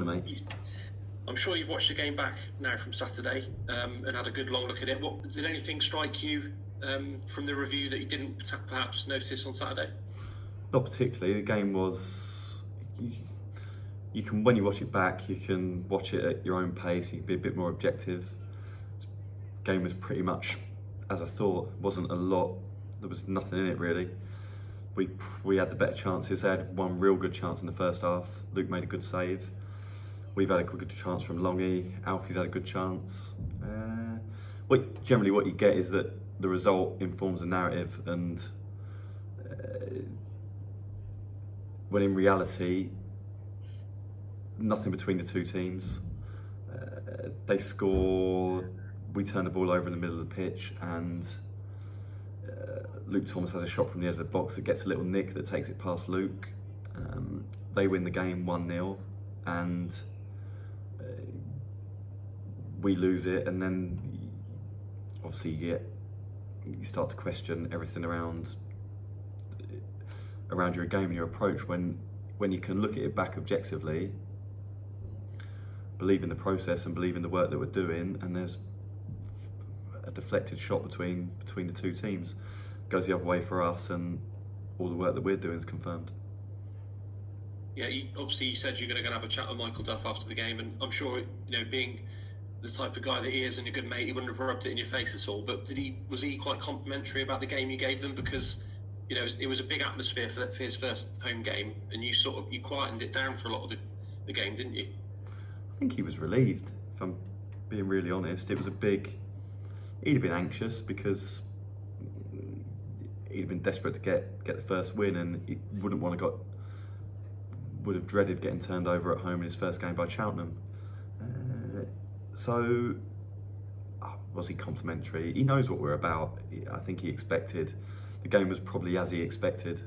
mate. I'm sure you've watched the game back now from Saturday and had a good long look at it. Did anything strike you from the review that you didn't perhaps notice on Saturday? Not particularly. The game was. You can, when you watch it back, you can watch it at your own pace. You can be a bit more objective. The game was pretty much as I thought. Wasn't a lot. There was nothing in it really. We had the better chances. They had one real good chance in the first half. Luke made a good save. We've had a good chance from Longy. Alfie's had a good chance. Generally what you get is that the result informs the narrative, and when in reality, nothing between the two teams. They score, we turn the ball over in the middle of the pitch, and Luke Thomas has a shot from the edge of the box that gets a little nick that takes it past Luke. They win the game 1-0, and we lose it, and then obviously you start to question everything around your game and your approach. When you can look at it back objectively, believe in the process and believe in the work that we're doing, and there's a deflected shot between the two teams, goes the other way for us, and all the work that we're doing is confirmed. Yeah, obviously you said you're going to have a chat with Michael Duff after the game, and I'm sure, being the type of guy that he is and a good mate, he wouldn't have rubbed it in your face at all. But was he quite complimentary about the game you gave them? Because it was a big atmosphere for his first home game, and you quietened it down for a lot of the game, didn't you? I think he was relieved, if I'm being really honest. It was he'd have been anxious because he'd have been desperate to get the first win, and he would have dreaded getting turned over at home in his first game by Cheltenham. So, was he complimentary? He knows what we're about. I think he expected. The game was probably as he expected.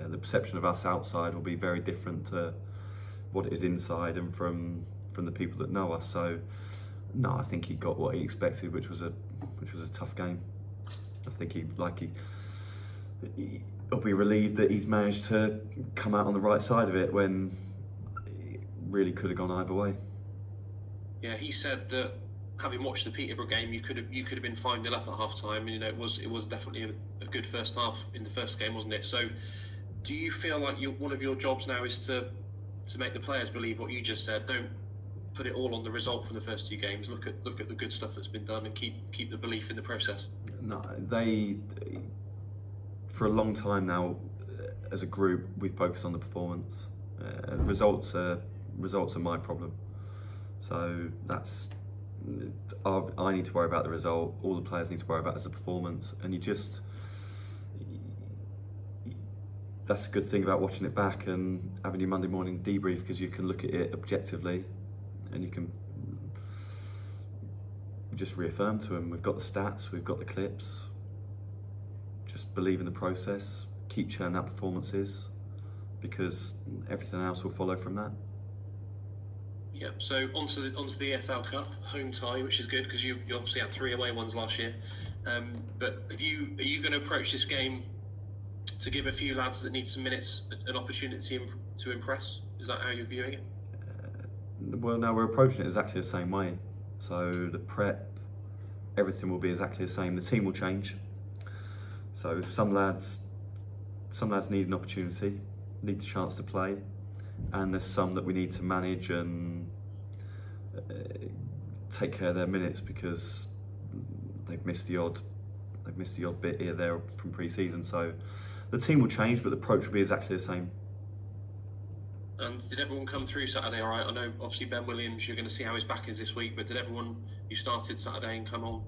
The perception of us outside will be very different to what it is inside and from the people that know us. So, no, I think he got what he expected, which was a tough game. I think he'll be relieved that he's managed to come out on the right side of it when it really could have gone either way. Yeah, he said that having watched the Peterborough game, you could have been 5-0 up at half time. And, it was definitely a good first half in the first game, wasn't it? So, do you feel like one of your jobs now is to make the players believe what you just said? Don't put it all on the result from the first two games. Look at the good stuff that's been done and keep the belief in the process. No, for a long time now, as a group, we've focused on the performance. Results are my problem. So I need to worry about the result. All the players need to worry about is the performance, and that's a good thing about watching it back and having your Monday morning debrief, because you can look at it objectively, and you can just reaffirm to them, we've got the stats, we've got the clips. Just believe in the process, keep churning out performances, because everything else will follow from that. Yeah, so onto the EFL Cup, home tie, which is good because you obviously had 3 away ones last year. But are you going to approach this game to give a few lads that need some minutes an opportunity to impress? Is that how you're viewing it? Well, now we're approaching it exactly the same way. So the prep, everything will be exactly the same. The team will change. So some lads need an opportunity, need the chance to play, and there's some that we need to manage and take care of their minutes because they've missed the odd bit here there from pre-season. So the team will change, but the approach will be exactly the same. And did everyone come through Saturday all right? I know obviously Ben Williams, you're going to see how his back is this week, but did everyone who started Saturday and come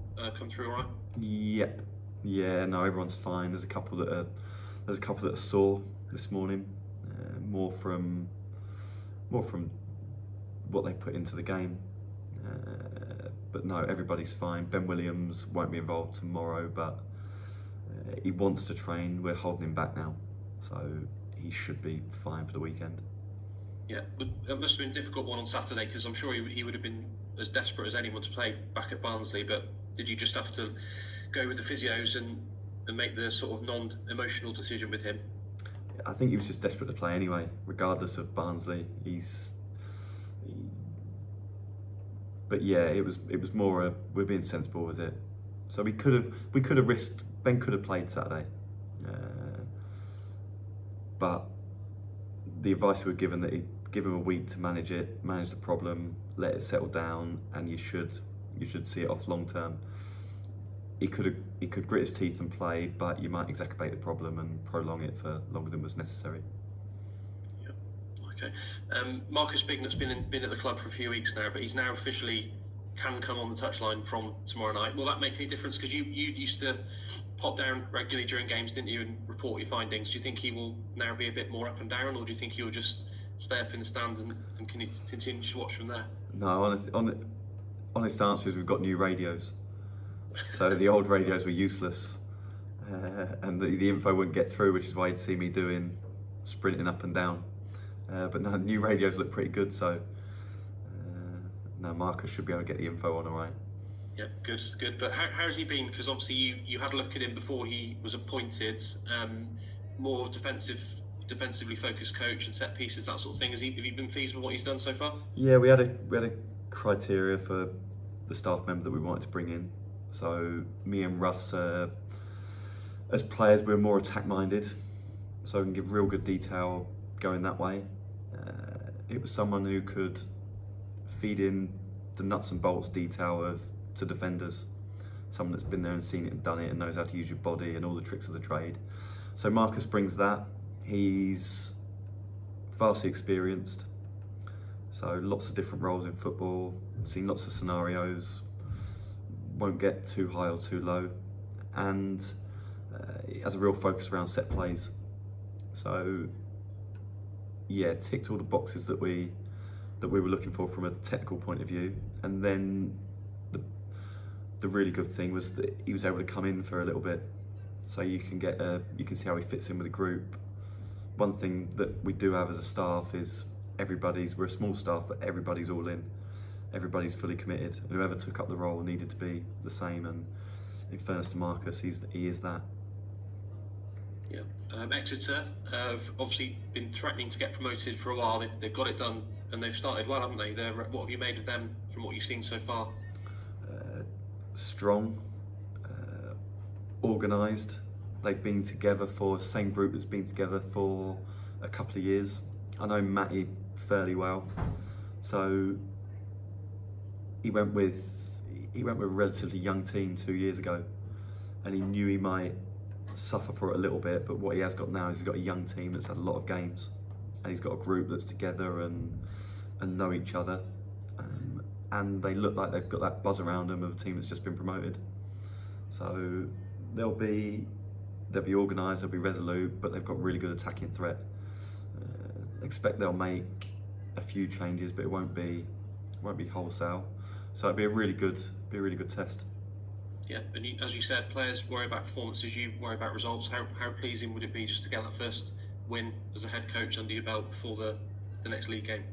through all right? Yep. Yeah, no, everyone's fine. There's a couple that are sore this morning, more from what they put into the game. But no, everybody's fine. Ben Williams won't be involved tomorrow, but he wants to train. We're holding him back now, so he should be fine for the weekend. Yeah, it must have been a difficult one on Saturday because I'm sure he would have been as desperate as anyone to play back at Barnsley. But did you just have to go with the physios and make the sort of non-emotional decision with him? I think he was just desperate to play anyway, regardless of Barnsley. But yeah, it was more we're being sensible with it. So we could have risked. Ben could have played Saturday, but the advice we were given that he'd give him a week to manage the problem, let it settle down, and you should see it off long term. He could grit his teeth and play, but you might exacerbate the problem and prolong it for longer than was necessary. Yeah. Okay. Marcus Bignot's been at the club for a few weeks now, but he's now officially can come on the touchline from tomorrow night. Will that make any difference? Because you used to pop down regularly during games, didn't you, and report your findings. Do you think he will now be a bit more up and down, or do you think he'll just stay up in the stands and continue to watch from there? No, honest answer is we've got new radios. So the old radios were useless, and the info wouldn't get through, which is why you'd see me sprinting up and down. But now new radios look pretty good, so now Marcus should be able to get the info on all right. Yeah, good. But how's he been? Because obviously you had a look at him before he was appointed, more defensively focused coach and set pieces, that sort of thing. Have you been pleased with what he's done so far? Yeah, we had a criteria for the staff member that we wanted to bring in. So me and Russ, as players, we're more attack minded, so we can give real good detail going that way. It was someone who could feed in the nuts and bolts detail to defenders, someone that's been there and seen it and done it and knows how to use your body and all the tricks of the trade. So Marcus brings that. He's vastly experienced, so lots of different roles in football, seen lots of scenarios, won't get too high or too low, and he has a real focus around set plays. So yeah, ticked all the boxes that we were looking for from a technical point of view. And then the really good thing was that he was able to come in for a little bit, so you can see how he fits in with the group. One thing that we do have as a staff is we're a small staff, but everybody's all in. Everybody's fully committed, and whoever took up the role needed to be the same. And in fairness to Marcus, he is that. Yeah. Exeter have obviously been threatening to get promoted for a while. They've got it done, and they've started well, haven't they? What have you made of them from what you've seen so far? Strong, organised. They've been together the same group that's been together for a couple of years. I know Matty fairly well, so he went with a relatively young team 2 years ago, and he knew he might suffer for it a little bit. But what he has got now is he's got a young team that's had a lot of games, and he's got a group that's together and know each other, and they look like they've got that buzz around them of a team that's just been promoted. So they'll be organised, they'll be resolute, but they've got really good attacking threat. Expect they'll make a few changes, but it won't be wholesale. So it'll be a really good test. Yeah, and as you said, players worry about performances, you worry about results. How pleasing would it be just to get that first win as a head coach under your belt before the next league game?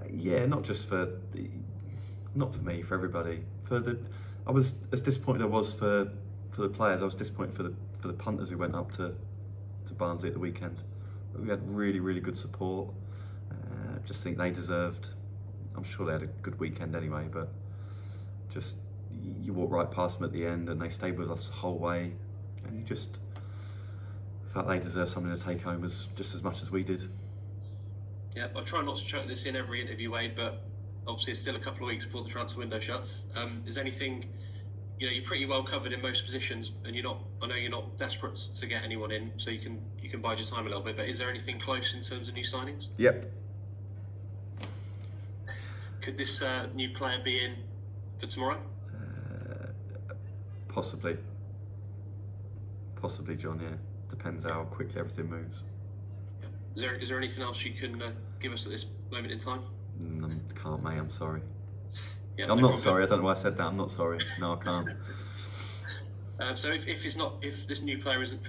Yeah, not for me, for everybody. I was as disappointed I was for the players. I was disappointed for the punters who went up to Barnsley at the weekend. We had really good support. Just think they deserved. I'm sure they had a good weekend anyway, but just you walk right past them at the end, and they stayed with us the whole way, and you just felt they deserved something to take home just as much as we did. Yeah, I try not to chuck this in every interview, Wade, but obviously it's still a couple of weeks before the transfer window shuts. Is anything, you're pretty well covered in most positions, and I know you're not desperate to get anyone in, so you can bide your time a little bit, but is there anything close in terms of new signings? Yep. Could this new player be in for tomorrow? Possibly, John, yeah. Depends how quickly everything moves. Is there anything else you can give us at this moment in time? Can't, mate, I'm sorry. Yeah, I'm not sorry, I don't know why I said that, I'm not sorry. No, I can't. So if this new player isn't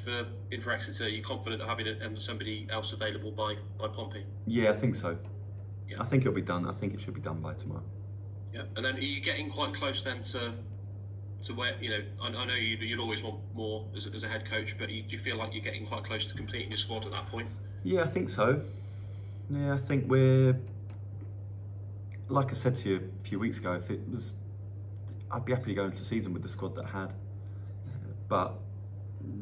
in for Exeter, are you confident of having somebody else available by Pompey? Yeah, I think so. Yeah. I think it'll be done. I think it should be done by tomorrow. Yeah, and then are you getting quite close then to where, I know you'd always want more as a head coach, but do you feel like you're getting quite close to completing your squad at that point? Yeah, I think so. Yeah, I think we're like I said to you a few weeks ago, if it was, I'd be happy to go into the season with the squad that I had. But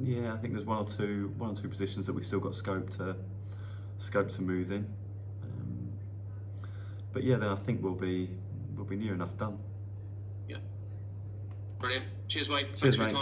yeah, I think there's one or two positions that we've still got scope to move in. But yeah, then I think we'll be near enough done. Yeah. Brilliant. Cheers, mate. Cheers, Thanks for your mate. time.